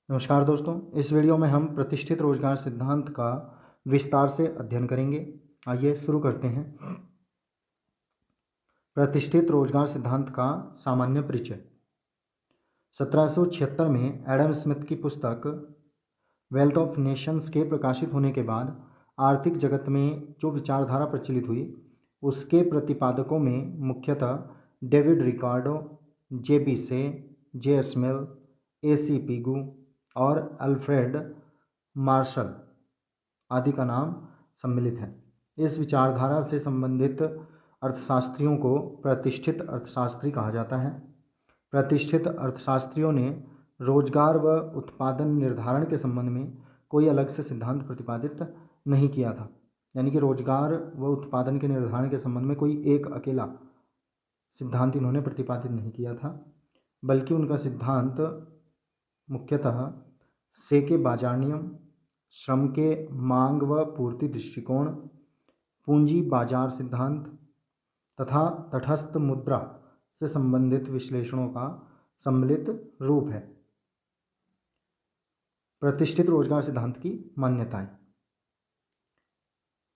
नमस्कार दोस्तों, इस वीडियो में हम प्रतिष्ठित रोजगार सिद्धांत का विस्तार से अध्ययन करेंगे। आइए शुरू करते हैं। प्रतिष्ठित रोजगार सिद्धांत का सामान्य परिचय। 1776 में एडम स्मिथ की पुस्तक वेल्थ ऑफ नेशंस के प्रकाशित होने के बाद आर्थिक जगत में जो विचारधारा प्रचलित हुई उसके प्रतिपादकों में मुख्यतः डेविड रिकार्डो, जे.बी. से, जे. स्मिल, ए.सी. पिगू और अल्फ्रेड मार्शल आदि का नाम सम्मिलित है। इस विचारधारा से संबंधित अर्थशास्त्रियों को प्रतिष्ठित अर्थशास्त्री कहा जाता है। प्रतिष्ठित अर्थशास्त्रियों ने रोजगार व उत्पादन निर्धारण के संबंध में कोई अलग से सिद्धांत प्रतिपादित नहीं किया था। यानी कि रोजगार व उत्पादन के निर्धारण के संबंध में कोई एक अकेला सिद्धांत इन्होंने प्रतिपादित नहीं किया था, बल्कि उनका सिद्धांत मुख्यतः सेके बाजार नियम, श्रम के मांग व पूर्ति दृष्टिकोण, पूंजी बाजार सिद्धांत तथा तटस्थ मुद्रा से संबंधित विश्लेषणों का सम्मिलित रूप है। प्रतिष्ठित रोजगार सिद्धांत की मान्यताएं।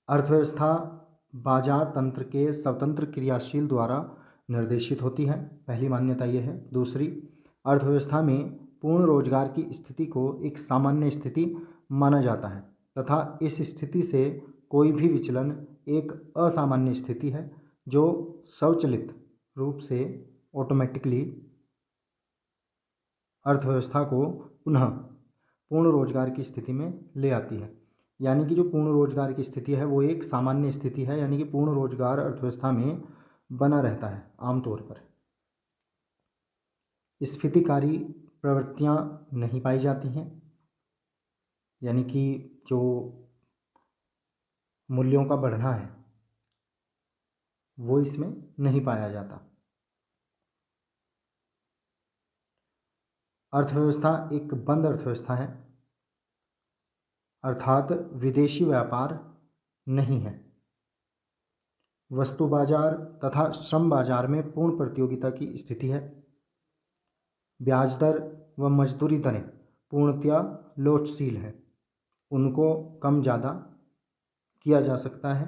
अर्थव्यवस्था बाजार तंत्र के स्वतंत्र क्रियाशील द्वारा निर्देशित होती है, पहली मान्यता यह है। दूसरी, अर्थव्यवस्था में पूर्ण रोजगार की स्थिति को एक सामान्य स्थिति माना जाता है तथा इस स्थिति से कोई भी विचलन एक असामान्य स्थिति है जो स्वचालित रूप से ऑटोमेटिकली अर्थव्यवस्था को पुनः पूर्ण रोजगार की स्थिति में ले आती है। यानी कि जो पूर्ण रोजगार की स्थिति है वो एक सामान्य स्थिति है, यानी कि पूर्ण रोजगार अर्थव्यवस्था में बना रहता है आमतौर पर। स्फीतिकारी प्रवृत्तियां नहीं पाई जाती हैं, यानी कि जो मूल्यों का बढ़ना है वो इसमें नहीं पाया जाता। अर्थव्यवस्था एक बंद अर्थव्यवस्था है, अर्थात विदेशी व्यापार नहीं है। वस्तु बाजार तथा श्रम बाजार में पूर्ण प्रतियोगिता की स्थिति है। ब्याज दर व मजदूरी दरें पूर्णतया लोचशील है, उनको कम ज़्यादा किया जा सकता है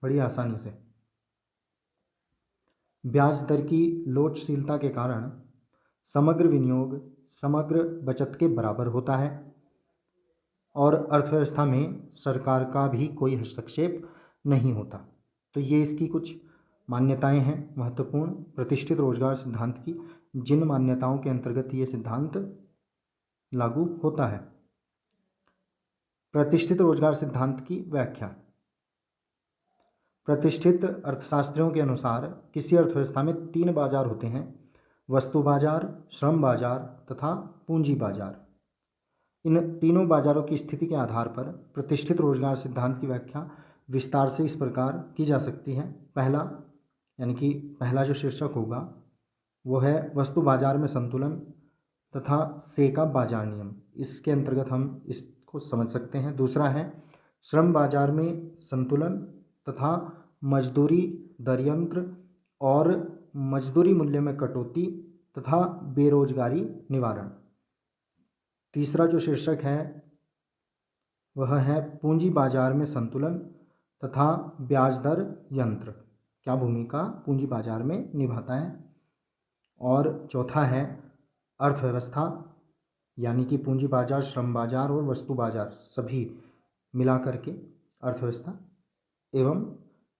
बड़ी आसानी से। ब्याज दर की लोचशीलता के कारण समग्र विनियोग समग्र बचत के बराबर होता है और अर्थव्यवस्था में सरकार का भी कोई हस्तक्षेप नहीं होता। तो ये इसकी कुछ मान्यताएं हैं महत्वपूर्ण प्रतिष्ठित रोजगार सिद्धांत की, जिन मान्यताओं के अंतर्गत ये सिद्धांत लागू होता है। प्रतिष्ठित रोजगार सिद्धांत की व्याख्या। प्रतिष्ठित अर्थशास्त्रियों के अनुसार किसी अर्थव्यवस्था में 3 बाजार होते हैं: वस्तु बाजार, श्रम बाजार तथा पूंजी बाजार। इन तीनों बाजारों की स्थिति के आधार पर प्रतिष्ठित रोजगार सिद्धांत की व्याख्या विस्तार से इस प्रकार की जा सकती है। पहला, यानी कि पहला जो शीर्षक होगा वो है वस्तु बाजार में संतुलन तथा सेका बाजार नियम, इसके अंतर्गत हम इसको समझ सकते हैं। दूसरा है श्रम बाजार में संतुलन तथा मजदूरी दरयंत्र और मजदूरी मूल्य में कटौती तथा बेरोजगारी निवारण। तीसरा जो शीर्षक है वह है पूंजी बाजार में संतुलन तथा ब्याज दर यंत्र, क्या भूमिका पूंजी बाजार में निभाता है। और चौथा है अर्थव्यवस्था, यानी कि पूंजी बाजार, श्रम बाजार और वस्तु बाजार सभी मिला करके अर्थव्यवस्था एवं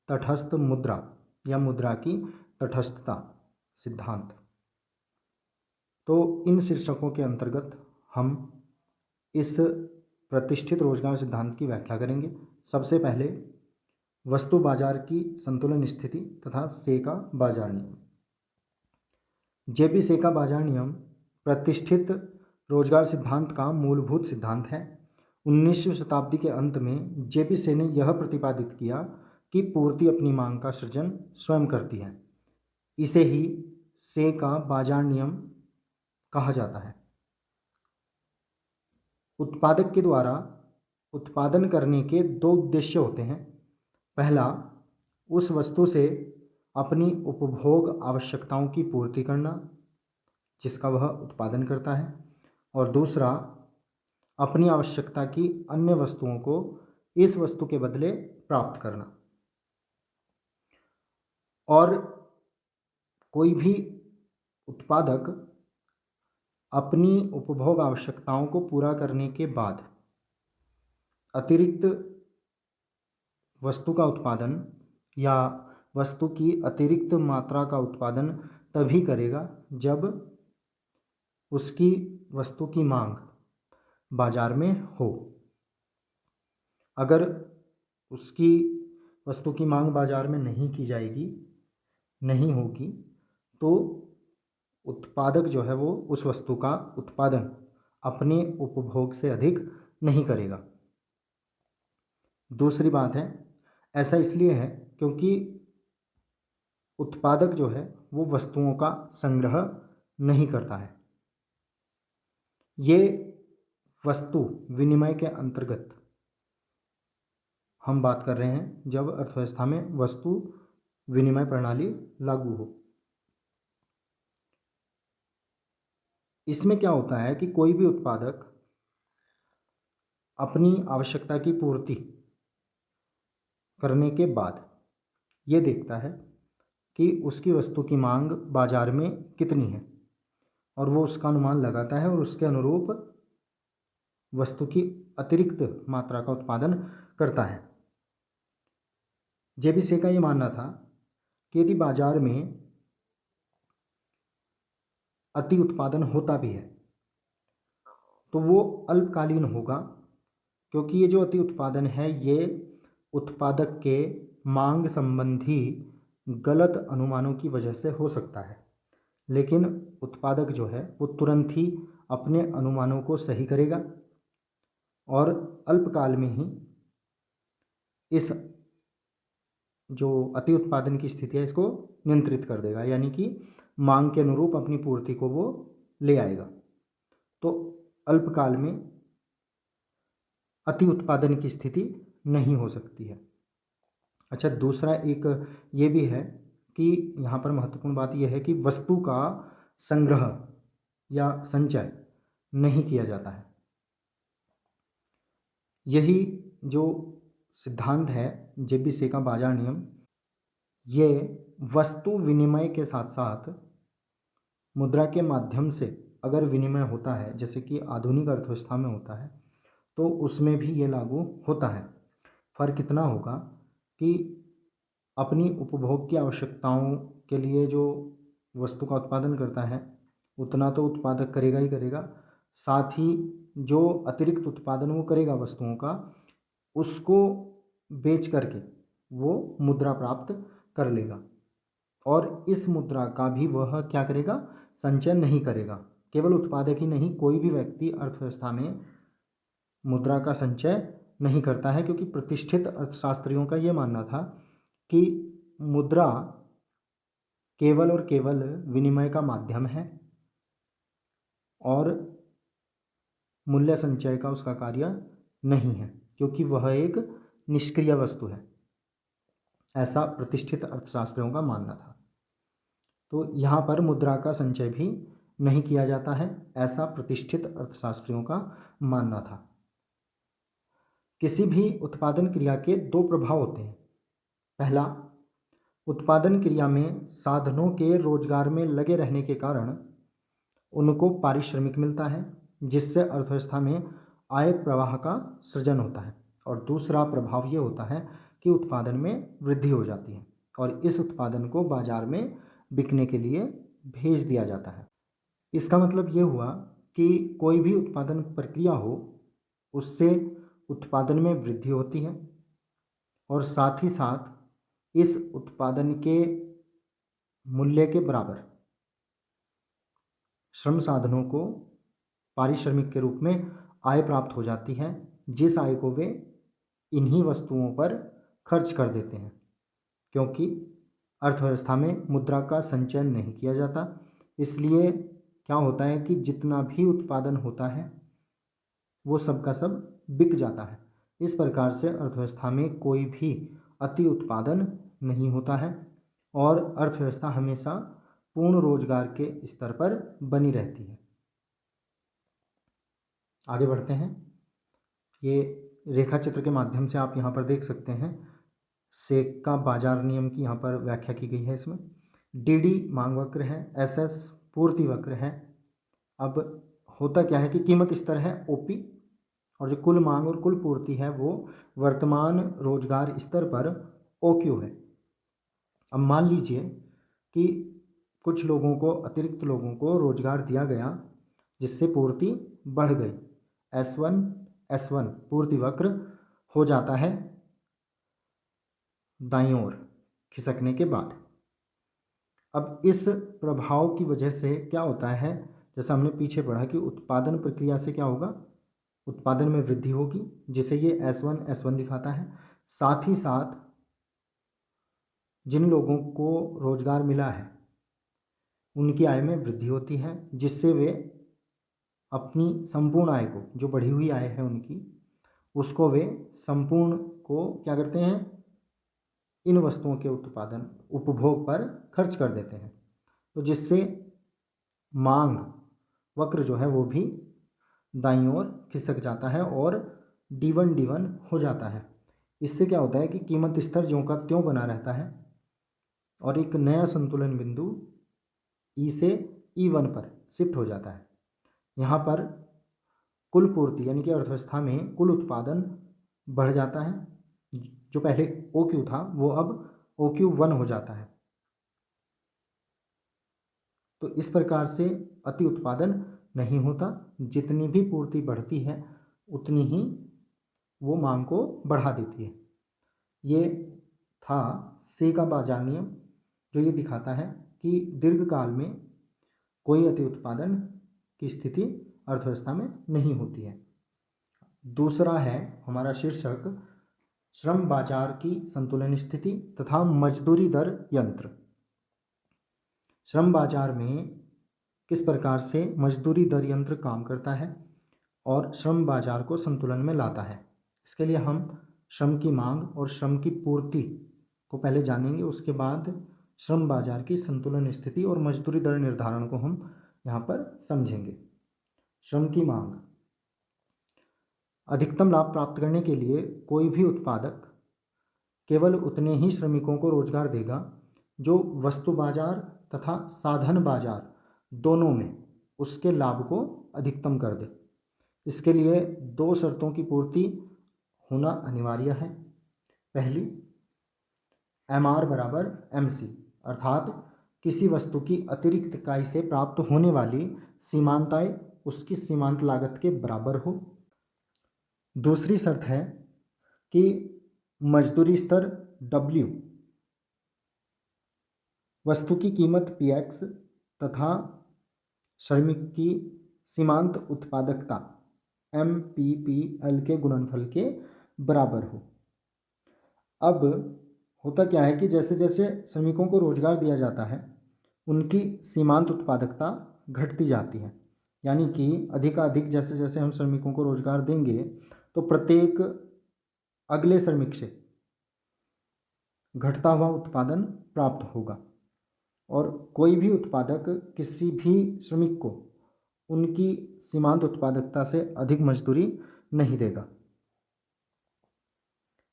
तटस्थ मुद्रा या मुद्रा की तटस्थता सिद्धांत। तो इन शीर्षकों के अंतर्गत हम इस प्रतिष्ठित रोजगार सिद्धांत की व्याख्या करेंगे। सबसे पहले वस्तु बाजार की संतुलन स्थिति तथा सेका बाजार नियम। जे.बी. सेका बाजार नियम प्रतिष्ठित रोजगार सिद्धांत का मूलभूत सिद्धांत है। 19वीं शताब्दी के अंत में जे.बी. से ने यह प्रतिपादित किया कि पूर्ति अपनी मांग का सृजन स्वयं करती है। इसे ही सेका बाजार नियम कहा जाता है। उत्पादक के द्वारा उत्पादन करने के 2 उद्देश्य होते हैं। पहला, उस वस्तु से अपनी उपभोग आवश्यकताओं की पूर्ति करना जिसका वह उत्पादन करता है, और दूसरा अपनी आवश्यकता की अन्य वस्तुओं को इस वस्तु के बदले प्राप्त करना। और कोई भी उत्पादक अपनी उपभोग आवश्यकताओं को पूरा करने के बाद अतिरिक्त वस्तु का उत्पादन या वस्तु की अतिरिक्त मात्रा का उत्पादन तभी करेगा जब उसकी वस्तु की मांग बाजार में हो। अगर उसकी वस्तु की मांग बाजार में नहीं की जाएगी, नहीं होगी, तो उत्पादक जो है वो उस वस्तु का उत्पादन अपने उपभोग से अधिक नहीं करेगा। दूसरी बात है, ऐसा इसलिए है क्योंकि उत्पादक जो है वो वस्तुओं का संग्रह नहीं करता है। ये वस्तु विनिमय के अंतर्गत हम बात कर रहे हैं जब अर्थव्यवस्था में वस्तु विनिमय प्रणाली लागू हो। इसमें क्या होता है कि कोई भी उत्पादक अपनी आवश्यकता की पूर्ति करने के बाद ये देखता है कि उसकी वस्तु की मांग बाजार में कितनी है और वो उसका अनुमान लगाता है और उसके अनुरूप वस्तु की अतिरिक्त मात्रा का उत्पादन करता है। जेबीसी का ये मानना था कि यदि बाजार में अति उत्पादन होता भी है तो वो अल्पकालीन होगा, क्योंकि ये जो अति उत्पादन है ये उत्पादक के मांग संबंधी गलत अनुमानों की वजह से हो सकता है, लेकिन उत्पादक जो है वो तुरंत ही अपने अनुमानों को सही करेगा और अल्पकाल में ही इस जो अति उत्पादन की स्थिति है इसको नियंत्रित कर देगा, यानी कि मांग के अनुरूप अपनी पूर्ति को वो ले आएगा। तो अल्पकाल में अति उत्पादन की स्थिति नहीं हो सकती है। अच्छा, दूसरा एक ये भी है कि यहाँ पर महत्वपूर्ण बात यह है कि वस्तु का संग्रह या संचय नहीं किया जाता है। यही जो सिद्धांत है जेबीसी का बाजार नियम, ये वस्तु विनिमय के साथ साथ मुद्रा के माध्यम से अगर विनिमय होता है, जैसे कि आधुनिक अर्थव्यवस्था में होता है, तो उसमें भी ये लागू होता है। फ़र्क इतना होगा कि अपनी उपभोग की आवश्यकताओं के लिए जो वस्तु का उत्पादन करता है उतना तो उत्पादक करेगा ही करेगा, साथ ही जो अतिरिक्त उत्पादन वो करेगा वस्तुओं का, उसको बेच करके वो मुद्रा प्राप्त कर लेगा और इस मुद्रा का भी वह क्या करेगा, संचय नहीं करेगा। केवल उत्पादक ही नहीं, कोई भी व्यक्ति अर्थव्यवस्था में मुद्रा का संचय नहीं करता है, क्योंकि प्रतिष्ठित अर्थशास्त्रियों का ये मानना था कि मुद्रा केवल और केवल विनिमय का माध्यम है और मूल्य संचय का उसका कार्य नहीं है, क्योंकि वह एक निष्क्रिय वस्तु है। ऐसा प्रतिष्ठित अर्थशास्त्रियों का मानना था। तो यहाँ पर मुद्रा का संचय भी नहीं किया जाता है, ऐसा प्रतिष्ठित अर्थशास्त्रियों का मानना था। किसी भी उत्पादन क्रिया के दो प्रभाव होते हैं। पहला, उत्पादन क्रिया में साधनों के रोजगार में लगे रहने के कारण उनको पारिश्रमिक मिलता है, जिससे अर्थव्यवस्था में आय प्रवाह का सृजन होता है। और दूसरा प्रभाव ये होता है कि उत्पादन में वृद्धि हो जाती है और इस उत्पादन को बाजार में बिकने के लिए भेज दिया जाता है। इसका मतलब ये हुआ कि कोई भी उत्पादन प्रक्रिया हो उससे उत्पादन में वृद्धि होती है और साथ ही साथ इस उत्पादन के मूल्य के बराबर श्रम साधनों को पारिश्रमिक के रूप में आय प्राप्त हो जाती है, जिस आय को वे इन्हीं वस्तुओं पर खर्च कर देते हैं, क्योंकि अर्थव्यवस्था में मुद्रा का संचय नहीं किया जाता। इसलिए क्या होता है कि जितना भी उत्पादन होता है वो सब का सब बिक जाता है। इस प्रकार से अर्थव्यवस्था में कोई भी अति उत्पादन नहीं होता है और अर्थव्यवस्था हमेशा पूर्ण रोजगार के स्तर पर बनी रहती है। आगे बढ़ते हैं। ये रेखा चित्र के माध्यम से आप यहाँ पर देख सकते हैं सेका बाजार नियम की यहाँ पर व्याख्या की गई है। इसमें डी मांग वक्र है, एस पूर्ति वक्र है। अब होता क्या है कि कीमत स्तर है ओपी और जो कुल मांग और कुल पूर्ति है वो वर्तमान रोजगार स्तर पर ओक्यू है। अब मान लीजिए कि कुछ लोगों को, अतिरिक्त लोगों को रोजगार दिया गया जिससे पूर्ति बढ़ गई, S1 पूर्ति वक्र हो जाता है दाईं ओर खिसकने के बाद। अब इस प्रभाव की वजह से क्या होता है, जैसा हमने पीछे पढ़ा कि उत्पादन प्रक्रिया से क्या होगा, उत्पादन में वृद्धि होगी, जिसे ये S1 दिखाता है। साथ ही साथ जिन लोगों को रोजगार मिला है उनकी आय में वृद्धि होती है, जिससे वे अपनी संपूर्ण आय को, जो बढ़ी हुई आय है उनकी, उसको वे संपूर्ण को क्या करते हैं, इन वस्तुओं के उत्पादन उपभोग पर खर्च कर देते हैं। तो जिससे मांग वक्र जो है वो भी दाईं ओर खिसक जाता है और D1 हो जाता है। इससे क्या होता है कि कीमत स्तर ज्यों का त्यों बना रहता है और एक नया संतुलन बिंदु E से E1 पर शिफ्ट हो जाता है। यहाँ पर कुल पूर्ति यानी कि अर्थव्यवस्था में कुल उत्पादन बढ़ जाता है, जो पहले OQ था वो अब OQ1 हो जाता है। तो इस प्रकार से अति उत्पादन नहीं होता, जितनी भी पूर्ति बढ़ती है उतनी ही वो मांग को बढ़ा देती है। ये था से का बाजार नियम, जो ये दिखाता है कि दीर्घकाल में कोई अति उत्पादन की स्थिति अर्थव्यवस्था में नहीं होती है। दूसरा है हमारा शीर्षक श्रम बाजार की संतुलन स्थिति तथा मजदूरी दर यंत्र। श्रम बाजार में किस प्रकार से मजदूरी दर यंत्र काम करता है और श्रम बाजार को संतुलन में लाता है, इसके लिए हम श्रम की मांग और श्रम की पूर्ति को पहले जानेंगे। उसके बाद श्रम बाजार की संतुलन स्थिति और मजदूरी दर निर्धारण को हम यहाँ पर समझेंगे। श्रम की मांग, अधिकतम लाभ प्राप्त करने के लिए कोई भी उत्पादक केवल उतने ही श्रमिकों को रोजगार देगा जो वस्तु बाजार तथा साधन बाजार दोनों में उसके लाभ को अधिकतम कर दे। इसके लिए दो शर्तों की पूर्ति होना अनिवार्य है। पहली, MR बराबर MC, अर्थात किसी वस्तु की अतिरिक्त इकाई से प्राप्त होने वाली सीमांत आय उसकी सीमांत लागत के बराबर हो। दूसरी शर्त है कि मजदूरी स्तर W, वस्तु की कीमत PX तथा श्रमिक की सीमांत उत्पादकता MPPL के गुणनफल के बराबर हो। अब होता क्या है कि जैसे जैसे श्रमिकों को रोजगार दिया जाता है उनकी सीमांत उत्पादकता घटती जाती है, यानी कि अधिकाधिक जैसे जैसे हम श्रमिकों को रोजगार देंगे तो प्रत्येक अगले श्रमिक से घटता हुआ उत्पादन प्राप्त होगा और कोई भी उत्पादक किसी भी श्रमिक को उनकी सीमांत उत्पादकता से अधिक मजदूरी नहीं देगा।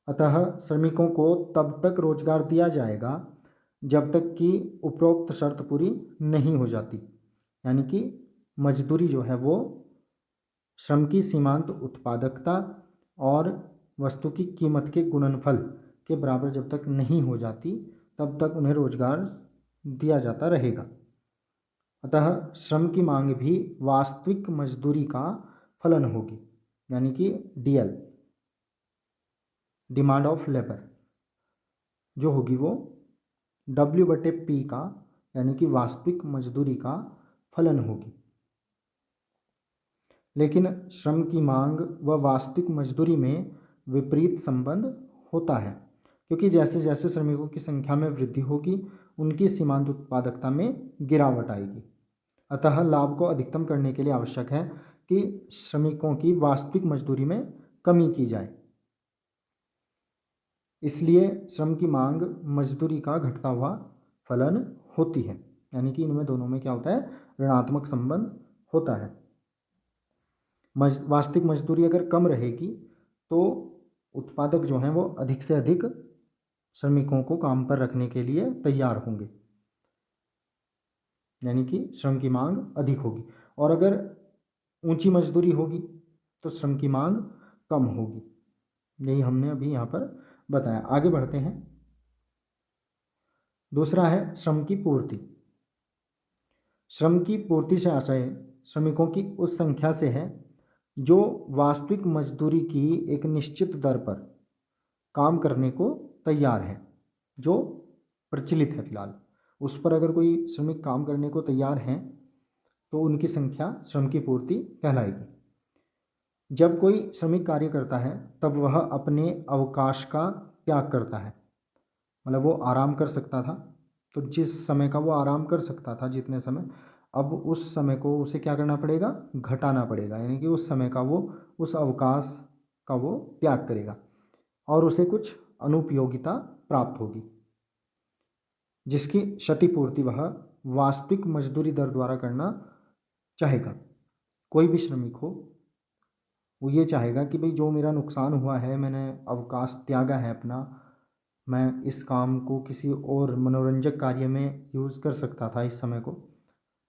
अतः श्रमिकों को तब तक रोजगार दिया जाएगा जब तक कि उपरोक्त शर्त पूरी नहीं हो जाती, यानी कि मजदूरी जो है वो श्रम की सीमांत उत्पादकता और वस्तु की कीमत के गुणनफल के बराबर जब तक नहीं हो जाती तब तक उन्हें रोजगार दिया जाता रहेगा। अतः श्रम की मांग भी वास्तविक मजदूरी का फलन होगी, यानी कि DL, डिमांड ऑफ लेबर, जो होगी वो W/P का, यानी कि वास्तविक मजदूरी का फलन होगी। लेकिन श्रम की मांग व वास्तविक मजदूरी में विपरीत संबंध होता है, क्योंकि जैसे जैसे श्रमिकों की संख्या में वृद्धि होगी उनकी सीमांत उत्पादकता में गिरावट आएगी। अतः लाभ को अधिकतम करने के लिए आवश्यक है कि श्रमिकों की वास्तविक मजदूरी में कमी की जाए। इसलिए श्रम की मांग मजदूरी का घटता हुआ फलन होती है, यानी कि इनमें दोनों में क्या होता है, ऋणात्मक संबंध होता है। वास्तविक मजदूरी अगर कम रहेगी तो उत्पादक जो हैं वो अधिक से अधिक श्रमिकों को काम पर रखने के लिए तैयार होंगे, यानी कि श्रम की मांग अधिक होगी। और अगर ऊंची मजदूरी होगी तो श्रम की मांग कम होगी। यही हमने अभी यहाँ पर बताया। आगे बढ़ते हैं। दूसरा है श्रम की पूर्ति। श्रम की पूर्ति से आशय श्रमिकों की उस संख्या से है जो वास्तविक मजदूरी की एक निश्चित दर पर काम करने को तैयार है, जो प्रचलित है फिलहाल। उस पर अगर कोई श्रमिक काम करने को तैयार हैं तो उनकी संख्या श्रम की पूर्ति कहलाएगी। जब कोई श्रमिक कार्य करता है तब वह अपने अवकाश का त्याग करता है, मतलब वो आराम कर सकता था, तो जिस समय का वो आराम कर सकता था, जितने समय, अब उस समय को उसे क्या करना पड़ेगा, घटाना पड़ेगा, यानी कि उस समय का वो, उस अवकाश का वो त्याग करेगा और उसे कुछ अनुपयोगिता प्राप्त होगी, जिसकी क्षतिपूर्ति वह वास्तविक मजदूरी दर द्वारा करना चाहेगा। कोई भी श्रमिक हो वो ये चाहेगा कि भाई जो मेरा नुकसान हुआ है, मैंने अवकाश त्यागा है अपना, मैं इस काम को किसी और मनोरंजक कार्य में यूज़ कर सकता था इस समय को,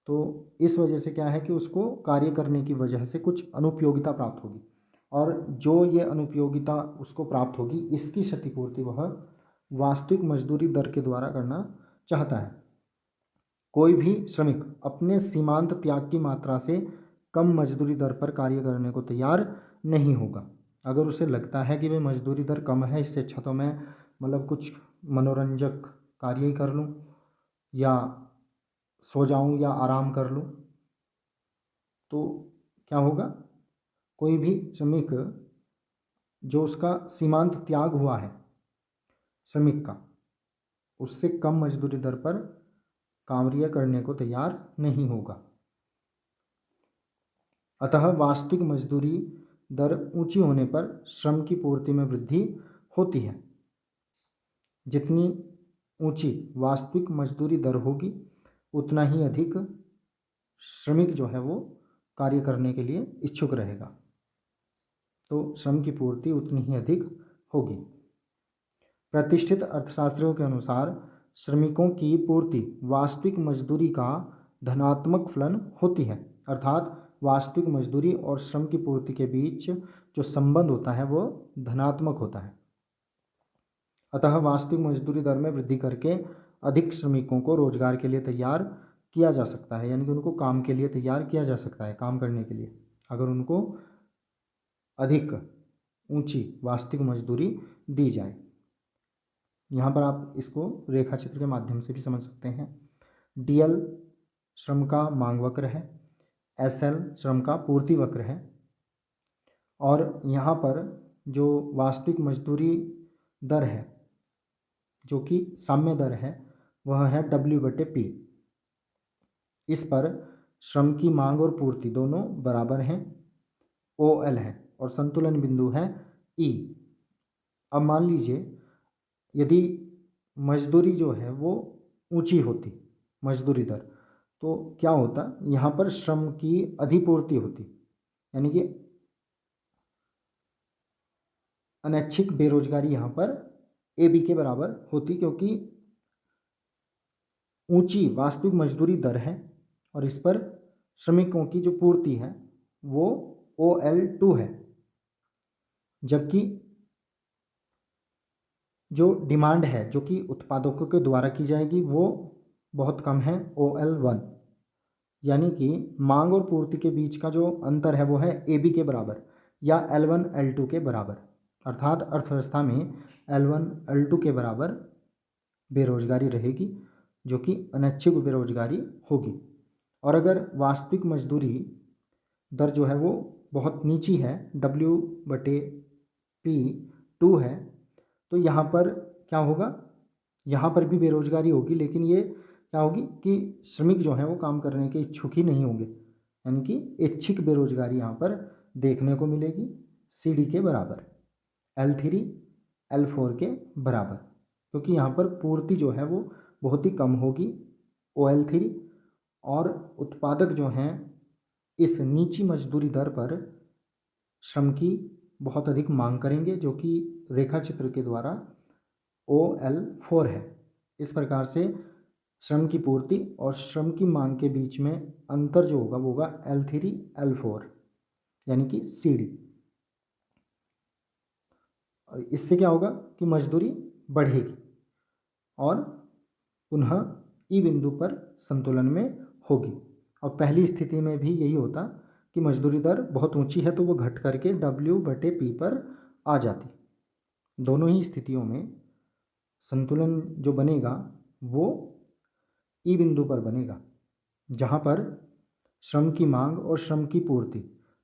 तो इस वजह से क्या है कि उसको कार्य करने की वजह से कुछ अनुपयोगिता प्राप्त होगी, और जो ये अनुपयोगिता उसको प्राप्त होगी इसकी क्षतिपूर्ति वह वास्तविक मजदूरी दर के द्वारा करना चाहता है। कोई भी श्रमिक अपने सीमांत त्याग की मात्रा से कम मजदूरी दर पर कार्य करने को तैयार नहीं होगा। अगर उसे लगता है कि भाई मजदूरी दर कम है, इससे अच्छा तो मैं मतलब कुछ मनोरंजक कार्य ही कर लूँ या सो जाऊँ या आराम कर लूँ, तो क्या होगा, कोई भी श्रमिक जो उसका सीमांत त्याग हुआ है श्रमिक का, उससे कम मजदूरी दर पर कार्य करने को तैयार नहीं होगा। अतः वास्तविक मजदूरी दर ऊंची होने पर श्रम की पूर्ति में वृद्धि होती है। जितनी ऊंची वास्तविक मजदूरी दर होगी उतना ही अधिक श्रमिक जो है वो कार्य करने के लिए इच्छुक रहेगा, तो श्रम की पूर्ति उतनी ही अधिक होगी। प्रतिष्ठित अर्थशास्त्रियों के अनुसार श्रमिकों की पूर्ति वास्तविक मजदूरी का धनात्मक फलन होती है, अर्थात वास्तविक मजदूरी और श्रम की पूर्ति के बीच जो संबंध होता है वो धनात्मक होता है। अतः वास्तविक मजदूरी दर में वृद्धि करके अधिक श्रमिकों को रोजगार के लिए तैयार किया जा सकता है, यानी कि उनको काम के लिए तैयार किया जा सकता है, काम करने के लिए, अगर उनको अधिक ऊंची वास्तविक मजदूरी दी जाए। यहाँ पर आप इसको रेखा चित्र के माध्यम से भी समझ सकते हैं। DL श्रम का मांग वक्र है, SL श्रम का पूर्ति वक्र है, और यहाँ पर जो वास्तविक मजदूरी दर है जो कि साम्य दर है वह है W/P। इस पर श्रम की मांग और पूर्ति दोनों बराबर हैं, OL है, और संतुलन बिंदु है E। अब मान लीजिए यदि मजदूरी जो है वो ऊंची होती, मजदूरी दर, तो क्या होता, यहाँ पर श्रम की अधिपूर्ति होती, यानी कि अनैच्छिक बेरोजगारी यहाँ पर AB के बराबर होती, क्योंकि ऊंची वास्तविक मजदूरी दर है और इस पर श्रमिकों की जो पूर्ति है वो OL2 है, जबकि जो डिमांड है जो कि उत्पादकों के द्वारा की जाएगी वो बहुत कम है, OL1। यानी कि मांग और पूर्ति के बीच का जो अंतर है वो है AB के बराबर या L1 L2 के बराबर, अर्थात अर्थव्यवस्था में L1 L2 के बराबर बेरोजगारी रहेगी, जो कि अनैच्छिक बेरोजगारी होगी। और अगर वास्तविक मजदूरी दर जो है वो बहुत नीची है, W/P2 है, तो यहाँ पर क्या होगा, यहाँ पर भी बेरोजगारी होगी, लेकिन ये क्या होगी कि श्रमिक जो है वो काम करने के इच्छुक ही नहीं होंगे, यानी कि ऐच्छिक बेरोजगारी यहाँ पर देखने को मिलेगी, CD के बराबर, L3 L4 के बराबर, क्योंकि यहाँ पर पूर्ति जो है वो बहुत ही कम होगी, OL3, और उत्पादक जो हैं इस नीची मजदूरी दर पर श्रम की बहुत अधिक मांग करेंगे, जो कि रेखा चित्र के द्वारा OL4 है। इस प्रकार से श्रम की पूर्ति और श्रम की मांग के बीच में अंतर जो होगा वो होगा L3 L4 यानी कि CD। और इससे क्या होगा कि मजदूरी बढ़ेगी और पुनः ई बिंदु पर संतुलन में होगी। और पहली स्थिति में भी यही होता कि मजदूरी दर बहुत ऊंची है तो वो घट करके W/P पर आ जाती। दोनों ही स्थितियों में संतुलन जो बनेगा वो ई बिंदु पर बनेगा, जहाँ पर श्रम की मांग और श्रम की पूर्ति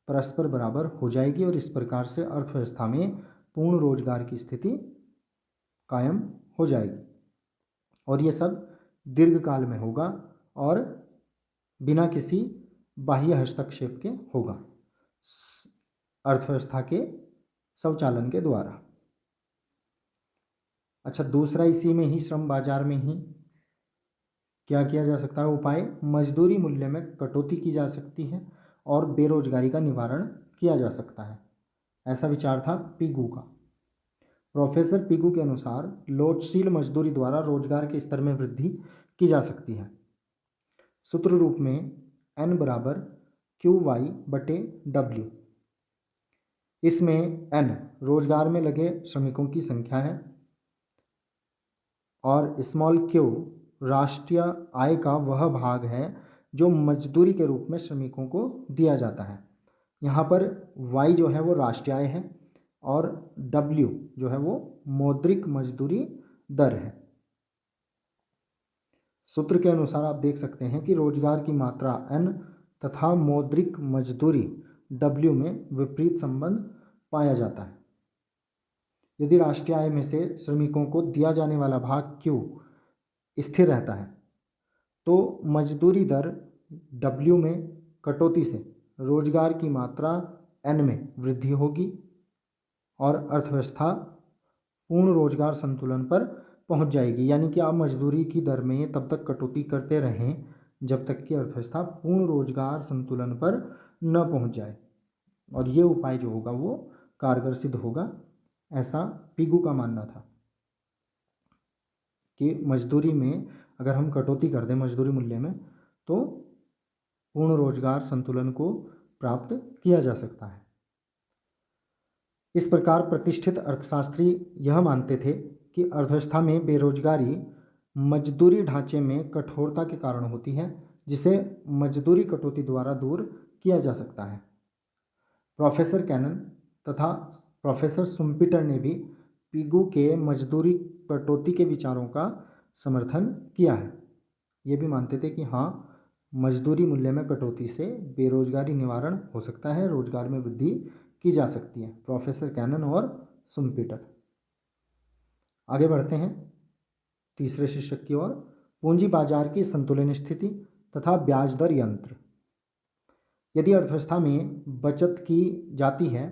परस्पर बराबर हो जाएगी और इस प्रकार से अर्थव्यवस्था में पूर्ण रोजगार की स्थिति कायम हो जाएगी। और ये सब दीर्घकाल में होगा और बिना किसी बाह्य हस्तक्षेप के होगा, अर्थव्यवस्था के स्वचालन के द्वारा। अच्छा, दूसरा इसी में ही श्रम बाजार में ही क्या किया जा सकता है उपाय? मजदूरी मूल्य में कटौती की जा सकती है और बेरोजगारी का निवारण किया जा सकता है। ऐसा विचार था पिगू का। प्रोफेसर पिगू के अनुसार लोचशील मजदूरी द्वारा रोजगार के स्तर में वृद्धि की जा सकती है। सूत्र रूप में N बराबर QY/W। इसमें N रोजगार में लगे श्रमिकों की संख्या है और स्मॉल q राष्ट्रीय आय का वह भाग है जो मजदूरी के रूप में श्रमिकों को दिया जाता है। यहाँ पर Y जो है वो राष्ट्रीय आय है और W जो है वो मौद्रिक मजदूरी दर है। सूत्र के अनुसार आप देख सकते हैं कि रोजगार की मात्रा N तथा मौद्रिक मजदूरी W में विपरीत संबंध पाया जाता है। यदि राष्ट्रीय आय में से श्रमिकों को दिया जाने वाला भाग Q स्थिर रहता है तो मजदूरी दर W में कटौती से रोजगार की मात्रा N में वृद्धि होगी और अर्थव्यवस्था पूर्ण रोजगार संतुलन पर पहुंच जाएगी। यानी कि आप मजदूरी की दर में तब तक कटौती करते रहें जब तक कि अर्थव्यवस्था पूर्ण रोजगार संतुलन पर न पहुंच जाए, और ये उपाय जो होगा वो कारगर सिद्ध होगा, ऐसा पिगू का मानना था कि मजदूरी में अगर हम कटौती कर दें मजदूरी मूल्य में तो पूर्ण रोजगार संतुलन को प्राप्त किया जा सकता है। इस प्रकार प्रतिष्ठित अर्थशास्त्री यह मानते थे कि अर्थव्यवस्था में बेरोजगारी मजदूरी ढांचे में कठोरता के कारण होती है, जिसे मजदूरी कटौती द्वारा दूर किया जा सकता है। प्रोफेसर कैनन तथा प्रोफेसर सुम्पीटर ने भी पिगू के मजदूरी कटौती के विचारों का समर्थन किया है। ये भी मानते थे कि हाँ, मजदूरी मूल्य में कटौती से बेरोजगारी निवारण हो सकता है, रोजगार में वृद्धि की जा सकती है। प्रोफेसर कैनन और सुम्पीटर। आगे बढ़ते हैं तीसरे शीर्षक की ओर, पूंजी बाजार की संतुलन स्थिति तथा ब्याज दर यंत्र। यदि अर्थव्यवस्था में बचत की जाती है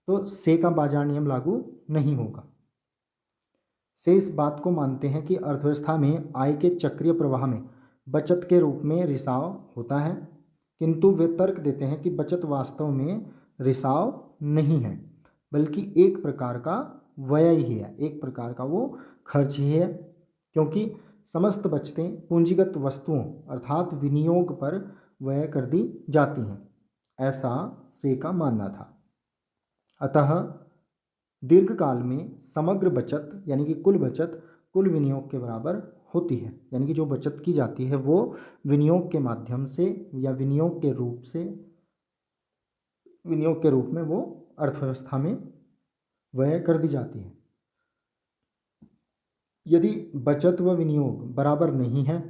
तो से का बाजार नियम लागू नहीं होगा। से इस बात को मानते हैं कि अर्थव्यवस्था में आय के चक्रीय प्रवाह में बचत के रूप में रिसाव होता है, किंतु वे तर्क देते हैं कि बचत वास्तव में रिसाव नहीं है बल्कि एक प्रकार का व्यय ही है, एक प्रकार का वो खर्च ही है, क्योंकि समस्त बचतें पूंजीगत वस्तुओं अर्थात विनियोग पर व्यय कर दी जाती हैं। ऐसा से का मानना था। अतः दीर्घकाल में समग्र बचत यानी कि कुल बचत कुल विनियोग के बराबर होती है। यानी कि जो बचत की जाती है वो विनियोग के माध्यम से या विनियोग के रूप में वो अर्थव्यवस्था में व्यय कर दी जाती है। यदि बचत व विनियोग बराबर नहीं है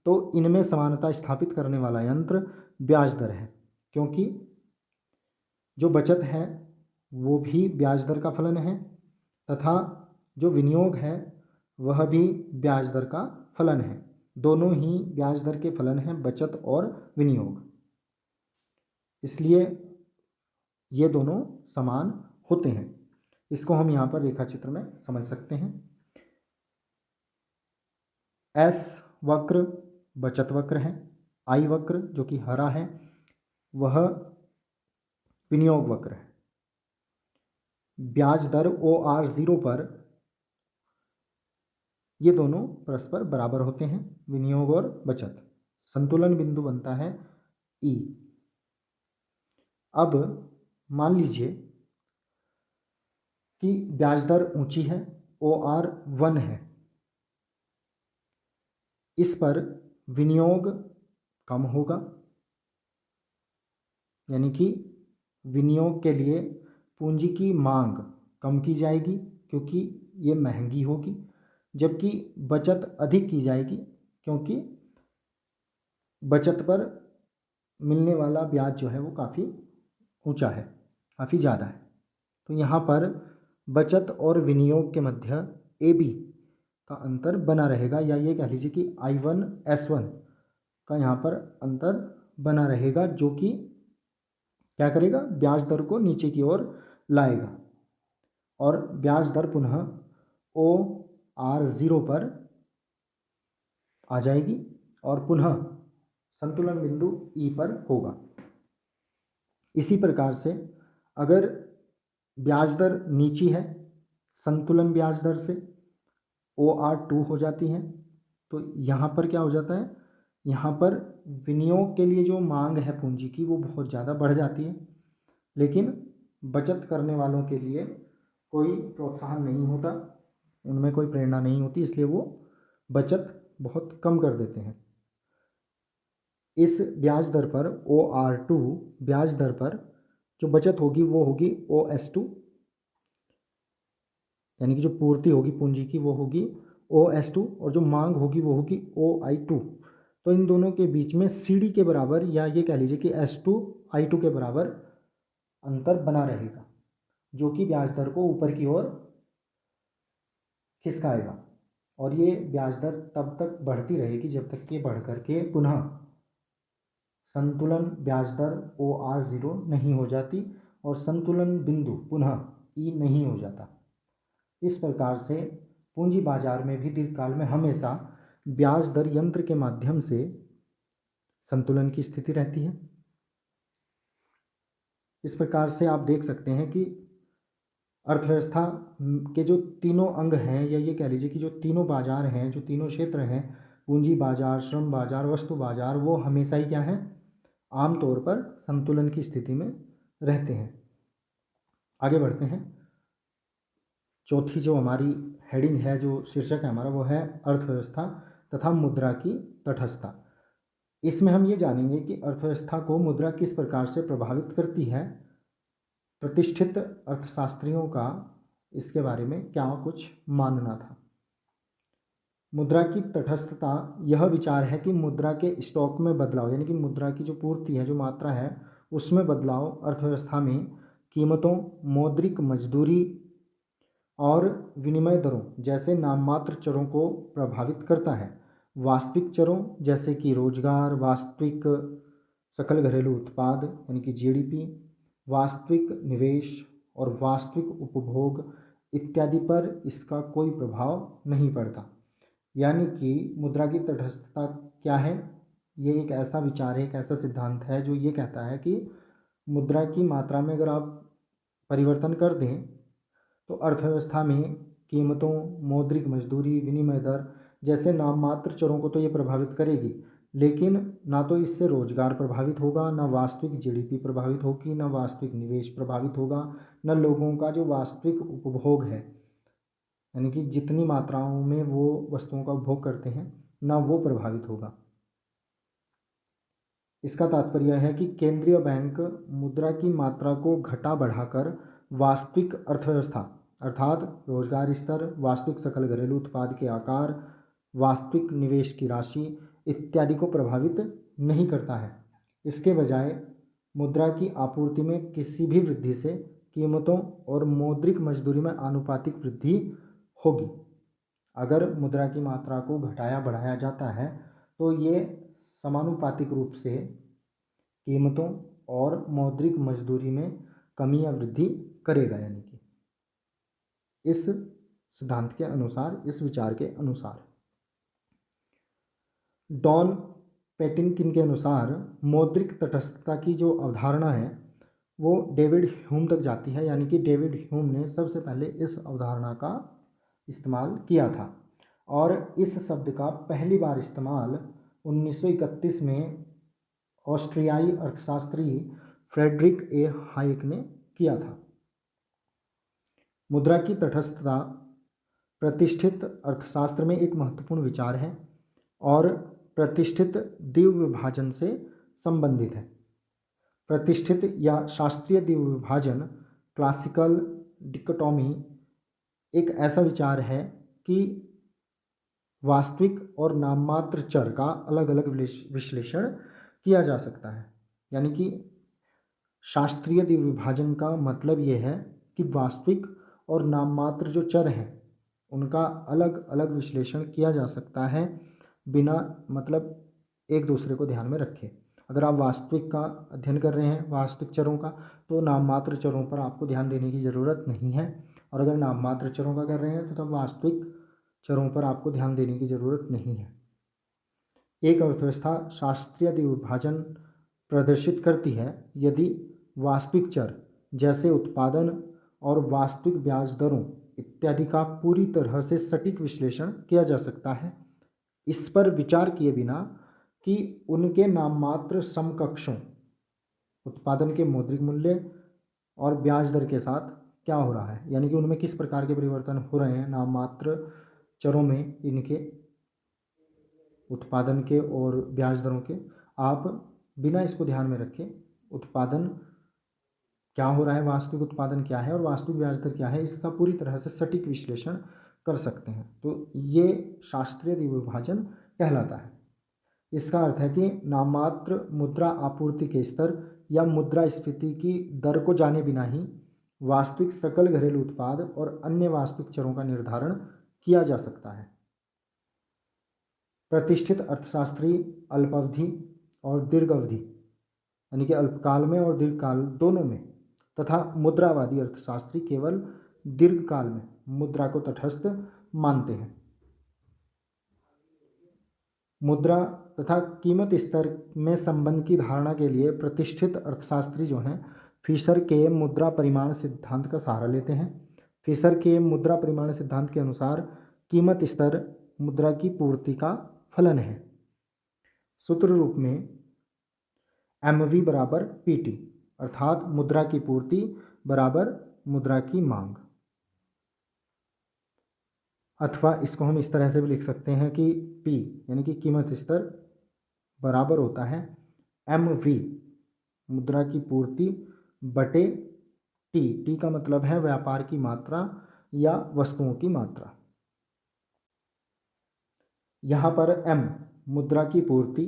तो इनमें समानता स्थापित करने वाला यंत्र ब्याज दर है, क्योंकि जो बचत है वो भी ब्याज दर का फलन है तथा जो विनियोग है वह भी ब्याज दर का फलन है। दोनों ही ब्याज दर के फलन हैं, बचत और विनियोग, इसलिए ये दोनों समान होते हैं। इसको हम यहाँ पर रेखा चित्र में समझ सकते हैं। एस वक्र बचत वक्र है, आई वक्र जो कि हरा है वह विनियोग वक्र है। ब्याज दर OR0 पर ये दोनों परस्पर बराबर होते हैं, विनियोग और बचत। संतुलन बिंदु बनता है E। अब मान लीजिए कि ब्याज दर ऊंची है, OR1 है, इस पर विनियोग कम होगा, यानी कि विनियोग के लिए पूंजी की मांग कम की जाएगी क्योंकि ये महंगी होगी, जबकि बचत अधिक की जाएगी क्योंकि बचत पर मिलने वाला ब्याज जो है वो काफ़ी ऊंचा है, काफ़ी ज़्यादा है। तो यहाँ पर बचत और विनियोग के मध्य AB का अंतर बना रहेगा, या ये कह लीजिए कि I1S1 का यहाँ पर अंतर बना रहेगा, जो कि क्या करेगा, ब्याज दर को नीचे की ओर लाएगा और ब्याज दर पुनः OR0 पर आ जाएगी और पुनः संतुलन बिंदु E पर होगा। इसी प्रकार से अगर ब्याज दर नीची है संतुलन ब्याज दर से, OR2 हो जाती है, तो यहाँ पर क्या हो जाता है, यहाँ पर विनियोग के लिए जो मांग है पूंजी की वो बहुत ज़्यादा बढ़ जाती है, लेकिन बचत करने वालों के लिए कोई प्रोत्साहन नहीं होता, उनमें कोई प्रेरणा नहीं होती, इसलिए वो बचत बहुत कम कर देते हैं। इस ब्याज दर पर OR2 ब्याज दर पर जो बचत होगी वो होगी OS2, यानी कि जो पूर्ति होगी पूंजी की वो होगी OS2 और जो मांग होगी वो होगी OI2। तो इन दोनों के बीच में CD के बराबर, या ये कह लीजिए कि S2 I2 के बराबर अंतर बना रहेगा, जो कि ब्याज दर को ऊपर की ओर खिसकाएगा, और ये ब्याज दर तब तक बढ़ती रहेगी जब तक कि बढ़ करके पुनः संतुलन ब्याज दर OR0 नहीं हो जाती और संतुलन बिंदु पुनः E नहीं हो जाता। इस प्रकार से पूंजी बाजार में भी दीर्घकाल में हमेशा ब्याज दर यंत्र के माध्यम से संतुलन की स्थिति रहती है। इस प्रकार से आप देख सकते हैं कि अर्थव्यवस्था के जो तीनों अंग हैं, या ये कह लीजिए कि जो तीनों बाजार हैं, जो तीनों क्षेत्र हैं, पूंजी बाजार, श्रम बाजार, वस्तु बाजार, वो हमेशा ही क्या है, आमतौर पर संतुलन की स्थिति में रहते हैं। आगे बढ़ते हैं। चौथी जो हमारी हेडिंग है, जो शीर्षक है हमारा, वो है अर्थव्यवस्था तथा मुद्रा की तटस्थता। इसमें हम ये जानेंगे कि अर्थव्यवस्था को मुद्रा किस प्रकार से प्रभावित करती है। प्रतिष्ठित अर्थशास्त्रियों का इसके बारे में क्या कुछ मानना था। मुद्रा की तटस्थता यह विचार है कि मुद्रा के स्टॉक में बदलाव, यानी कि मुद्रा की जो पूर्ति है, जो मात्रा है, उसमें बदलाव अर्थव्यवस्था में कीमतों, मौद्रिक मजदूरी और विनिमय दरों जैसे नाममात्र चरों को प्रभावित करता है। वास्तविक चरों जैसे कि रोजगार, वास्तविक सकल घरेलू उत्पाद यानी कि GDP, वास्तविक निवेश और वास्तविक उपभोग इत्यादि पर इसका कोई प्रभाव नहीं पड़ता। यानी कि मुद्रा की तटस्थता क्या है, ये एक ऐसा विचार है, एक ऐसा सिद्धांत है जो ये कहता है कि मुद्रा की मात्रा में अगर आप परिवर्तन कर दें तो अर्थव्यवस्था में कीमतों, मौद्रिक मजदूरी, विनिमय दर जैसे नाममात्र चरों को तो ये प्रभावित करेगी, लेकिन ना तो इससे रोजगार प्रभावित होगा, ना वास्तविक GDP प्रभावित होगी, ना वास्तविक निवेश प्रभावित होगा, न लोगों का जो वास्तविक उपभोग है, यानी कि जितनी मात्राओं में वो वस्तुओं का उपभोग करते हैं, ना वो प्रभावित होगा। इसका तात्पर्य है कि केंद्रीय बैंक मुद्रा की मात्रा को घटा बढ़ाकर वास्तविक अर्थव्यवस्था अर्थात रोजगार स्तर, वास्तविक सकल घरेलू उत्पाद के आकार, वास्तविक निवेश की राशि इत्यादि को प्रभावित नहीं करता है। इसके बजाय मुद्रा की आपूर्ति में किसी भी वृद्धि से कीमतों और मौद्रिक मजदूरी में आनुपातिक वृद्धि होगी। अगर मुद्रा की मात्रा को घटाया बढ़ाया जाता है तो ये समानुपातिक रूप से कीमतों और मौद्रिक मजदूरी में कमी या वृद्धि करेगा। यानी कि इस सिद्धांत के अनुसार, इस विचार के अनुसार, डॉन पेटिनकिन के अनुसार मौद्रिक तटस्थता की जो अवधारणा है वो डेविड ह्यूम तक जाती है, यानी कि डेविड ह्यूम ने सबसे पहले इस अवधारणा का इस्तेमाल किया था। और इस शब्द का पहली बार इस्तेमाल 1931 में ऑस्ट्रियाई अर्थशास्त्री फ्रेडरिक ए हाइक ने किया था। मुद्रा की तटस्थता प्रतिष्ठित अर्थशास्त्र में एक महत्वपूर्ण विचार है और प्रतिष्ठित द्विविभाजन से संबंधित है। प्रतिष्ठित या शास्त्रीय द्विविभाजन क्लासिकल डिकोटोमी एक ऐसा विचार है कि वास्तविक और नाममात्र चर का अलग अलग विश्लेषण किया जा सकता है। यानी कि शास्त्रीय द्विविभाजन का मतलब ये है कि वास्तविक और नाममात्र जो चर हैं उनका अलग अलग विश्लेषण किया जा सकता है बिना मतलब एक दूसरे को ध्यान में रखे। अगर आप वास्तविक का अध्ययन कर रहे हैं, वास्तविक चरों का, तो नाममात्र चरों पर आपको ध्यान देने की ज़रूरत नहीं है, और अगर नाममात्र चरों का कर रहे हैं तो तब वास्तविक चरों पर आपको ध्यान देने की ज़रूरत नहीं है। एक अर्थव्यवस्था शास्त्रीय द्विविभाजन प्रदर्शित करती है यदि वास्तविक चर जैसे उत्पादन और वास्तविक ब्याज दरों इत्यादि का पूरी तरह से सटीक विश्लेषण किया जा सकता है, इस पर विचार किए बिना कि उनके नाममात्र समकक्षों उत्पादन के मौद्रिक मूल्य और ब्याज दर के साथ क्या हो रहा है, यानी कि उनमें किस प्रकार के परिवर्तन हो रहे हैं नाममात्र चरों में, इनके उत्पादन के और ब्याज दरों के। आप बिना इसको ध्यान में रखे उत्पादन क्या हो रहा है, वास्तविक उत्पादन क्या है और वास्तविक ब्याज दर क्या है, इसका पूरी तरह से सटीक विश्लेषण कर सकते हैं। तो ये शास्त्रीय द्विविभाजन कहलाता है। इसका अर्थ है कि नाममात्र मुद्रा आपूर्ति के स्तर या मुद्रास्फीति की दर को जाने बिना ही वास्तविक सकल घरेलू उत्पाद और अन्य वास्तविक चरों का निर्धारण किया जा सकता है। प्रतिष्ठित अर्थशास्त्री अल्पावधि और दीर्घ अवधि यानी कि अल्पकाल में और दीर्घकाल दोनों में तथा मुद्रावादी अर्थशास्त्री केवल दीर्घकाल में मुद्रा को तटस्थ मानते हैं। मुद्रा तथा कीमत स्तर में संबंध की धारणा के लिए प्रतिष्ठित अर्थशास्त्री जो हैं फिशर के मुद्रा परिमाण सिद्धांत का सहारा लेते हैं। फिशर के मुद्रा परिमाण सिद्धांत के अनुसार कीमत स्तर मुद्रा की पूर्ति का फलन है। सूत्र रूप में MV बराबर PT अर्थात मुद्रा की पूर्ति बराबर मुद्रा की मांग, अथवा इसको हम इस तरह से भी लिख सकते हैं कि P यानी कि कीमत स्तर बराबर होता है MV मुद्रा की पूर्ति बटे T का मतलब है व्यापार की मात्रा या वस्तुओं की मात्रा। यहाँ पर M मुद्रा की पूर्ति,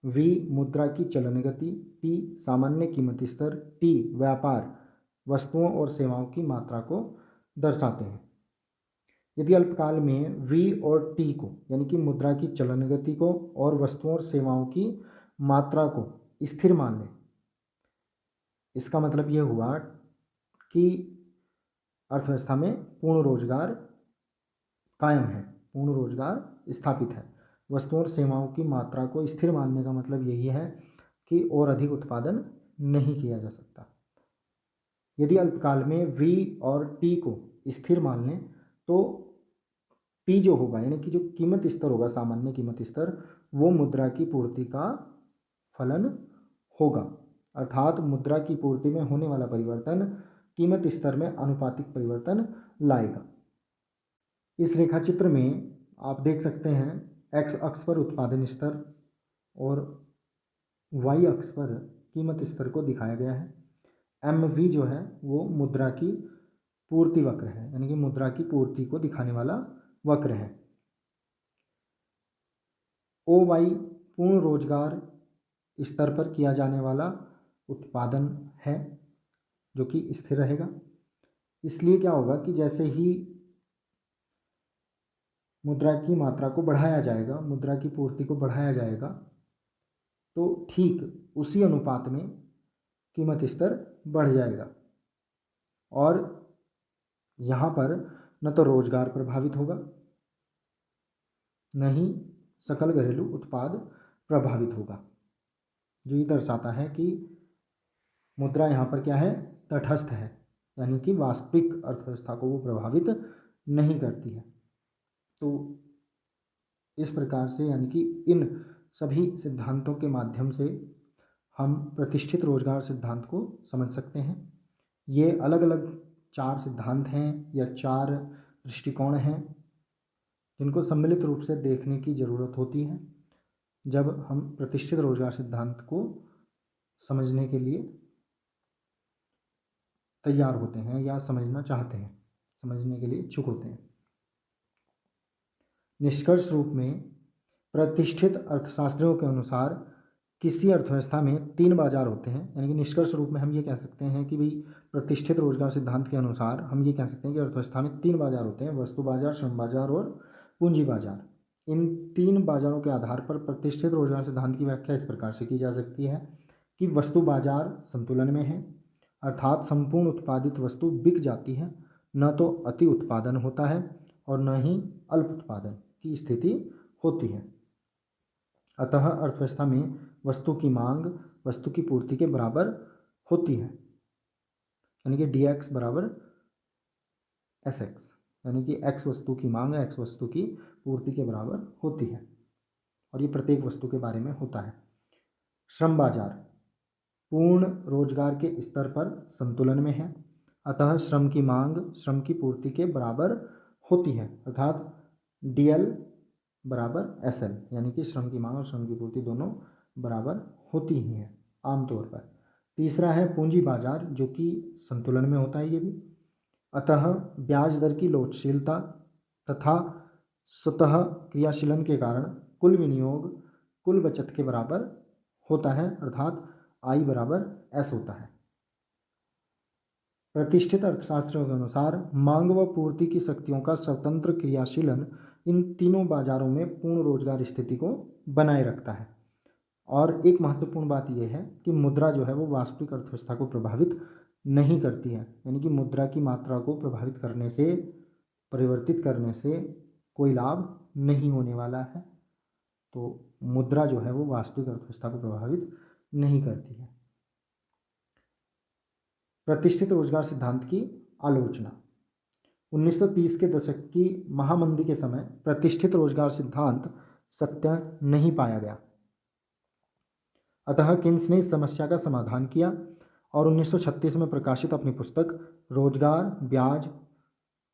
V मुद्रा की चलन गति, P सामान्य कीमत स्तर, T व्यापार वस्तुओं और सेवाओं की मात्रा को दर्शाते हैं। यदि अल्पकाल में V और T को यानी कि मुद्रा की चलन गति को और वस्तुओं और सेवाओं की मात्रा को स्थिर मान लें, इसका मतलब यह हुआ कि अर्थव्यवस्था में पूर्ण रोजगार कायम है, पूर्ण रोजगार स्थापित है। वस्तुओं और सेवाओं की मात्रा को स्थिर मानने का मतलब यही है कि और अधिक उत्पादन नहीं किया जा सकता। यदि अल्पकाल में V और T को स्थिर मान लें तो P जो होगा यानी कि जो कीमत स्तर होगा, सामान्य कीमत स्तर, वो मुद्रा की पूर्ति का फलन होगा, अर्थात मुद्रा की पूर्ति में होने वाला परिवर्तन कीमत स्तर में आनुपातिक परिवर्तन लाएगा। इस रेखाचित्र में आप देख सकते हैं x अक्ष पर उत्पादन स्तर और y अक्ष पर कीमत स्तर को दिखाया गया है। MV जो है वो मुद्रा की पूर्ति वक्र है, यानी कि मुद्रा की पूर्ति को दिखाने वाला वक्र है। OY पूर्ण रोजगार स्तर पर किया जाने वाला उत्पादन है जो कि स्थिर रहेगा। इसलिए क्या होगा कि जैसे ही मुद्रा की मात्रा को बढ़ाया जाएगा, मुद्रा की पूर्ति को बढ़ाया जाएगा, तो ठीक उसी अनुपात में कीमत स्तर बढ़ जाएगा और यहाँ पर न तो रोजगार प्रभावित होगा न ही सकल घरेलू उत्पाद प्रभावित होगा, जो ये दर्शाता है कि मुद्रा यहाँ पर क्या है, तटस्थ है, यानी कि वास्तविक अर्थव्यवस्था को वो प्रभावित नहीं करती है। तो इस प्रकार से यानी कि इन सभी सिद्धांतों के माध्यम से हम प्रतिष्ठित रोजगार सिद्धांत को समझ सकते हैं। ये अलग अलग 4 सिद्धांत हैं या 4 दृष्टिकोण हैं जिनको सम्मिलित रूप से देखने की ज़रूरत होती है जब हम प्रतिष्ठित रोजगार सिद्धांत को समझने के लिए तैयार होते हैं या समझना चाहते हैं, समझने के लिए इच्छुक होते हैं। निष्कर्ष रूप में प्रतिष्ठित अर्थशास्त्रियों के अनुसार किसी अर्थव्यवस्था में 3 बाजार होते हैं, यानी कि निष्कर्ष रूप में हम ये कह सकते हैं कि भाई प्रतिष्ठित रोजगार सिद्धांत के अनुसार हम ये कह सकते हैं कि अर्थव्यवस्था में 3 बाजार होते हैं, वस्तु बाजार, श्रम बाजार और पूंजी बाजार। इन 3 बाजारों के आधार पर प्रतिष्ठित रोजगार सिद्धांत की व्याख्या इस प्रकार से की जा सकती है कि वस्तु बाजार संतुलन में है, अर्थात संपूर्ण उत्पादित वस्तु बिक जाती है, न तो अति उत्पादन होता है और न ही अल्प उत्पादन की स्थिति होती है। अतः अर्थव्यवस्था में वस्तु की मांग वस्तु की पूर्ति के बराबर होती है, यानी कि dx बराबर sx, यानी कि x वस्तु की मांग x वस्तु की पूर्ति के बराबर होती है और ये प्रत्येक वस्तु के बारे में होता है। श्रम बाजार पूर्ण रोजगार के स्तर पर संतुलन में है, अतः श्रम की मांग श्रम की पूर्ति के बराबर होती है, अर्थात dl बराबर SL, यानी कि श्रम की मांग और श्रम की पूर्ति दोनों बराबर होती ही हैं आमतौर पर। तीसरा है पूंजी बाजार, जो कि संतुलन में होता है ये भी, अतः ब्याज दर की लोचशीलता तथा स्वतः क्रियाशीलन के कारण कुल विनियोग कुल बचत के बराबर होता है, अर्थात I बराबर S होता है। प्रतिष्ठित अर्थशास्त्रियों के अनुसार मांग व पूर्ति की शक्तियों का स्वतंत्र क्रियाशीलन इन तीनों बाजारों में पूर्ण रोजगार स्थिति को बनाए रखता है। और एक महत्वपूर्ण बात यह है कि मुद्रा जो है वो वास्तविक अर्थव्यवस्था को प्रभावित नहीं करती है, यानी कि मुद्रा की मात्रा को प्रभावित करने से, परिवर्तित करने से कोई लाभ नहीं होने वाला है। तो मुद्रा जो है वो वास्तविक अर्थव्यवस्था को प्रभावित नहीं करती है। प्रतिष्ठित रोजगार सिद्धांत की आलोचना। 1930 के दशक की महामंदी के समय प्रतिष्ठित रोजगार सिद्धांत सत्य नहीं पाया गया, अतः किन्स ने इस समस्या का समाधान किया और 1936 में प्रकाशित अपनी पुस्तक रोजगार, ब्याज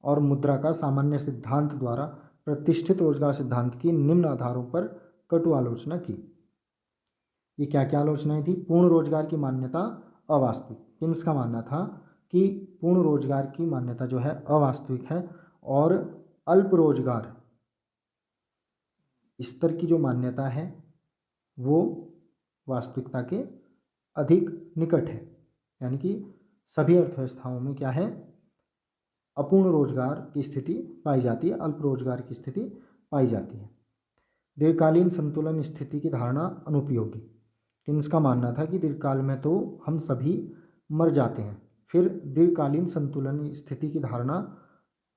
और मुद्रा का सामान्य सिद्धांत द्वारा प्रतिष्ठित रोजगार सिद्धांत की निम्न आधारों पर कटु आलोचना की। ये क्या क्या आलोचनाएं थी? पूर्ण रोजगार की मान्यता अवास्तविक। किन्स का मानना था कि पूर्ण रोजगार की मान्यता जो है अवास्तविक है और अल्प रोजगार स्तर की जो मान्यता है वो वास्तविकता के अधिक निकट है, यानी कि सभी अर्थव्यवस्थाओं में क्या है, अपूर्ण रोजगार की स्थिति पाई जाती है, अल्प रोजगार की स्थिति पाई जाती है। दीर्घकालीन संतुलन स्थिति की धारणा अनुपयोगी। किन्स का मानना था कि दीर्घकाल में तो हम सभी मर जाते हैं, फिर दीर्घकालीन संतुलन स्थिति की धारणा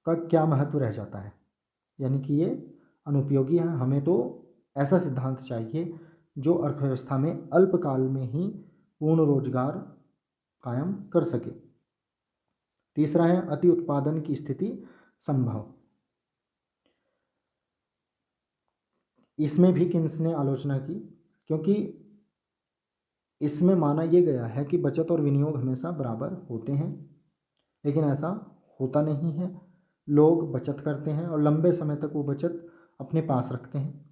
का क्या महत्व रह जाता है, यानी कि ये अनुपयोगी है। हमें तो ऐसा सिद्धांत चाहिए जो अर्थव्यवस्था में अल्पकाल में ही पूर्ण रोजगार कायम कर सके। तीसरा है अति उत्पादन की स्थिति संभव। इसमें भी किन्स ने आलोचना की, क्योंकि इसमें माना यह गया है कि बचत और विनियोग हमेशा बराबर होते हैं, लेकिन ऐसा होता नहीं है। लोग बचत करते हैं और लंबे समय तक वो बचत अपने पास रखते हैं।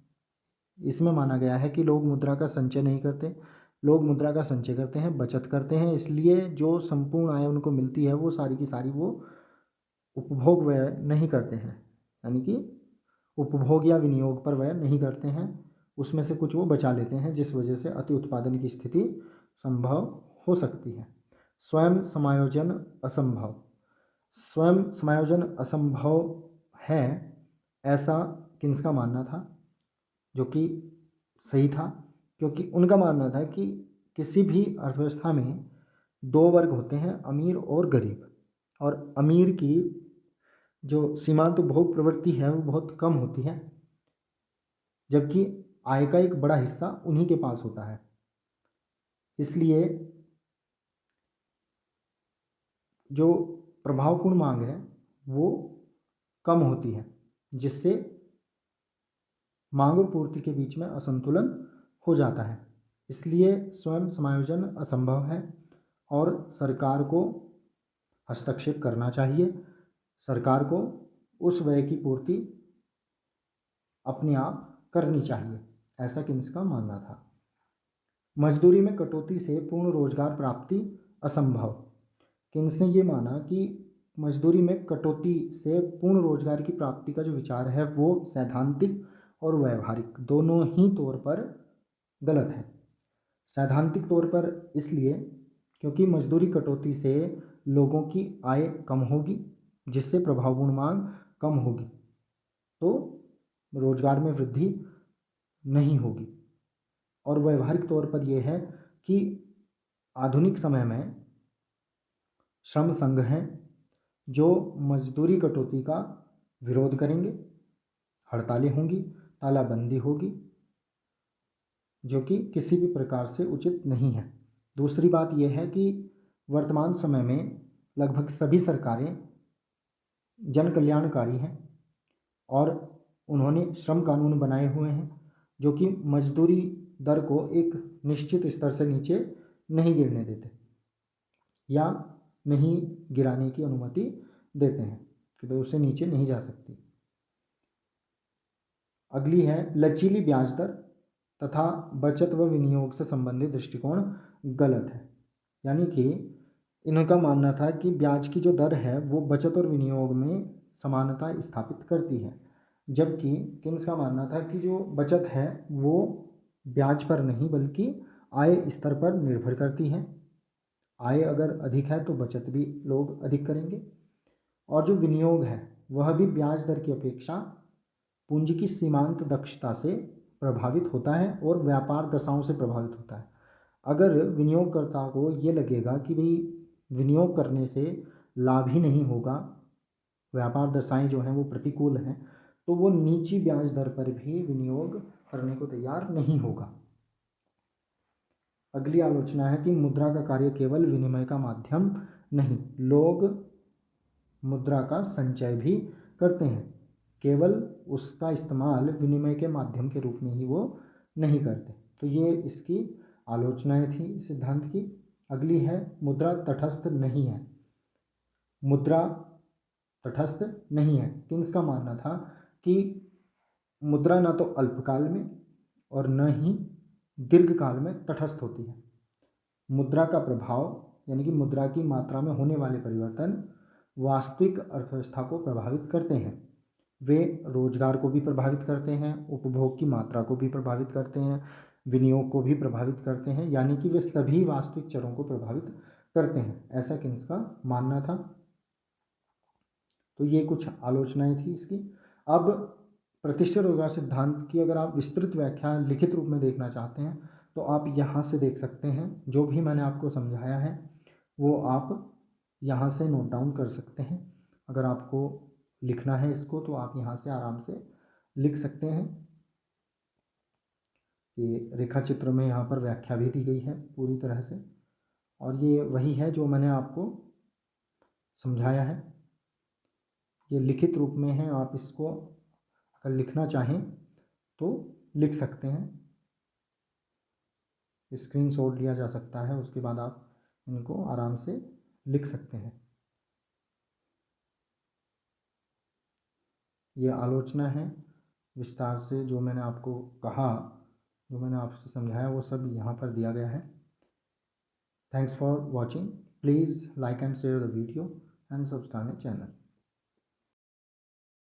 इसमें माना गया है कि लोग मुद्रा का संचय नहीं करते, लोग मुद्रा का संचय करते हैं, बचत करते हैं, इसलिए जो संपूर्ण आय उनको मिलती है वो सारी की सारी वो उपभोग व्यय नहीं करते हैं, यानी कि उपभोग या विनियोग पर व्यय नहीं करते हैं, उसमें से कुछ वो बचा लेते हैं, जिस वजह से अति उत्पादन की स्थिति संभव हो सकती है। स्वयं समायोजन असंभव। स्वयं समायोजन असंभव है, ऐसा किन्स का मानना था, जो कि सही था, क्योंकि उनका मानना था कि किसी भी अर्थव्यवस्था में 2 वर्ग होते हैं, अमीर और गरीब, और अमीर की जो सीमांत उपभोग प्रवृत्ति है वो बहुत कम होती है, जबकि आय का एक बड़ा हिस्सा उन्हीं के पास होता है। इसलिए जो प्रभावपूर्ण मांग है वो कम होती है, जिससे मांग और पूर्ति के बीच में असंतुलन हो जाता है। इसलिए स्वयं समायोजन असंभव है और सरकार को हस्तक्षेप करना चाहिए। सरकार को उस व्यय की पूर्ति अपने आप करनी चाहिए, ऐसा किन्स का मानना था। मजदूरी में कटौती से पूर्ण रोजगार प्राप्ति असंभव। किन्स ने ये माना कि मजदूरी में कटौती से पूर्ण रोजगार की प्राप्ति का जो विचार है वो सैद्धांतिक और व्यवहारिक दोनों ही तौर पर गलत है। सैद्धांतिक तौर पर इसलिए क्योंकि मजदूरी कटौती से लोगों की आय कम होगी, जिससे प्रभावपूर्ण मांग कम होगी, तो रोजगार में वृद्धि नहीं होगी। और व्यवहारिक तौर पर यह है कि आधुनिक समय में श्रम संघ हैं जो मजदूरी कटौती का विरोध करेंगे, हड़तालें होंगी, तालाबंदी होगी, जो कि किसी भी प्रकार से उचित नहीं है। दूसरी बात यह है कि वर्तमान समय में लगभग सभी सरकारें जन कल्याणकारी हैं और उन्होंने श्रम कानून बनाए हुए हैं जो कि मजदूरी दर को एक निश्चित स्तर से नीचे नहीं गिरने देते या नहीं गिराने की अनुमति देते हैं कि भाई उससे नीचे नहीं जा सकती। अगली है लचीली ब्याज दर तथा बचत व विनियोग से संबंधित दृष्टिकोण गलत है। यानी कि इनका मानना था कि ब्याज की जो दर है वो बचत और विनियोग में समानता स्थापित करती है, जबकि किन्स का मानना था कि जो बचत है वो ब्याज पर नहीं बल्कि आय स्तर पर निर्भर करती है। आय अगर अधिक है तो बचत भी लोग अधिक करेंगे, और जो विनियोग है वह भी ब्याज दर की अपेक्षा पूंजी की सीमांत दक्षता से प्रभावित होता है और व्यापार दशाओं से प्रभावित होता है। अगर विनियोगकर्ता को ये लगेगा कि भाई विनियोग करने से लाभ ही नहीं होगा, व्यापार दशाएं जो हैं वो प्रतिकूल हैं, तो वो नीची ब्याज दर पर भी विनियोग करने को तैयार नहीं होगा। अगली आलोचना है कि मुद्रा का कार्य केवल विनिमय का माध्यम नहीं, लोग मुद्रा का संचय भी करते हैं, केवल उसका इस्तेमाल विनिमय के माध्यम के रूप में ही वो नहीं करते। तो ये इसकी आलोचनाएं थी इस सिद्धांत की। अगली है मुद्रा तटस्थ नहीं है। मुद्रा तटस्थ नहीं है। किन्स का मानना था कि मुद्रा न तो अल्पकाल में और न ही दीर्घकाल में तटस्थ होती है। मुद्रा का प्रभाव यानी कि मुद्रा की मात्रा में होने वाले परिवर्तन वास्तविक अर्थव्यवस्था को प्रभावित करते हैं। वे रोजगार को भी प्रभावित करते हैं, उपभोग की मात्रा को भी प्रभावित करते हैं, विनियोग को भी प्रभावित करते हैं, यानी कि वे सभी वास्तविक चरों को प्रभावित करते हैं, ऐसा किन्स का मानना था। तो ये कुछ आलोचनाएं थी इसकी। अब प्रतिष्ठित रोजगार सिद्धांत की अगर आप विस्तृत व्याख्या लिखित रूप में देखना चाहते हैं तो आप यहाँ से देख सकते हैं। जो भी मैंने आपको समझाया है वो आप यहाँ से नोट डाउन कर सकते हैं। अगर आपको लिखना है इसको तो आप यहाँ से आराम से लिख सकते हैं। ये रेखा चित्र में यहाँ पर व्याख्या भी दी गई है पूरी तरह से, और ये वही है जो मैंने आपको समझाया है। ये लिखित रूप में है, आप इसको अगर लिखना चाहें तो लिख सकते हैं। स्क्रीनशॉट लिया जा सकता है, उसके बाद आप इनको आराम से लिख सकते हैं। ये आलोचना है विस्तार से, जो मैंने आपको कहा, जो मैंने आपसे समझाया वो सब यहाँ पर दिया गया है। Thanks for watching. Please like and share the video and subscribe my channel.